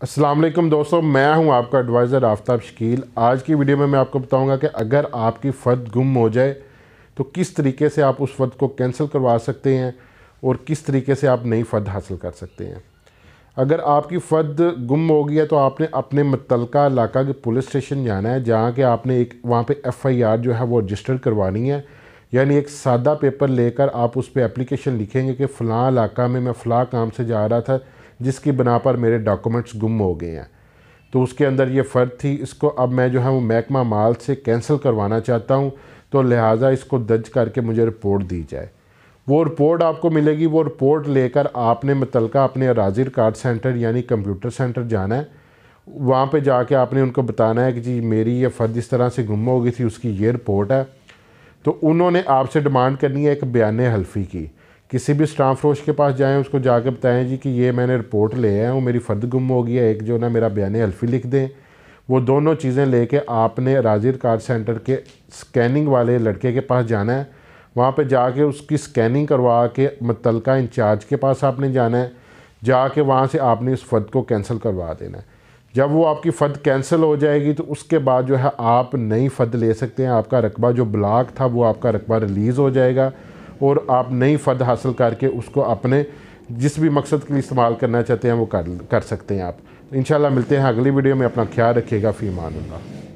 अस्सलाम वालेकुम दोस्तों, मैं हूं आपका एडवाइज़र आफ्ताब शकील। आज की वीडियो में मैं आपको बताऊंगा कि अगर आपकी फ़र्द गुम हो जाए तो किस तरीके से आप उस फ़र्द को कैंसिल करवा सकते हैं और किस तरीके से आप नई फ़र्द हासिल कर सकते हैं। अगर आपकी फ़र्द गुम हो गई है तो आपने अपने मुतल्लिका इलाका के पुलिस स्टेशन जाना है, जहाँ के आपने एक वहाँ पे FIR जो है वो रजिस्टर करवानी है। यानी एक सादा पेपर लेकर आप उस पर एप्लीकेशन लिखेंगे कि फ़लाँ इलाका में मैं फ़लाँ काम से जा रहा था जिसकी बना पर मेरे डॉक्यूमेंट्स गुम हो गए हैं। तो उसके अंदर ये फ़र्द थी, इसको अब मैं जो है वो महकमा माल से कैंसिल करवाना चाहता हूँ, तो लिहाजा इसको दर्ज करके मुझे रिपोर्ट दी जाए। वो रिपोर्ट आपको मिलेगी। वो रिपोर्ट लेकर आपने मुतल्लिका अपने अराज़ी रिकॉर्ड सेंटर यानी कंप्यूटर सेंटर जाना है। वहाँ पे जाके आपने उनको बताना है कि जी मेरी ये फ़र्द इस तरह से गुम हो गई थी, उसकी ये रिपोर्ट है। तो उन्होंने आपसे डिमांड करनी है एक बयान हल्फी की। किसी भी स्टाम्प फरोश के पास जाएं, उसको जाकर बताएं जी कि ये मैंने रिपोर्ट ले आया हूँ, मेरी फ़र्द गुम हो गई है, एक जो ना मेरा बयान हल्फी लिख दें। वो दोनों चीज़ें लेके आपने राज़ी रिकॉर्ड सेंटर के स्कैनिंग वाले लड़के के पास जाना है। वहाँ पे जाके उसकी स्कैनिंग करवा के मुतल्लिका इंचार्ज के पास आपने जाना है। जाके वहाँ से आपने उस फ़र्द को कैंसिल करवा देना है। जब वो आपकी फ़र्द कैंसिल हो जाएगी तो उसके बाद जो है आप नई फ़र्द ले सकते हैं। आपका रकबा जो ब्लॉक था वो आपका रकबा रिलीज़ हो जाएगा और आप नई फ़र्द हासिल करके उसको अपने जिस भी मकसद के लिए इस्तेमाल करना चाहते हैं वो कर सकते हैं आप। इंशाल्लाह मिलते हैं अगली वीडियो में। अपना ख्याल रखिएगा। फ़ी अमान अल्लाह।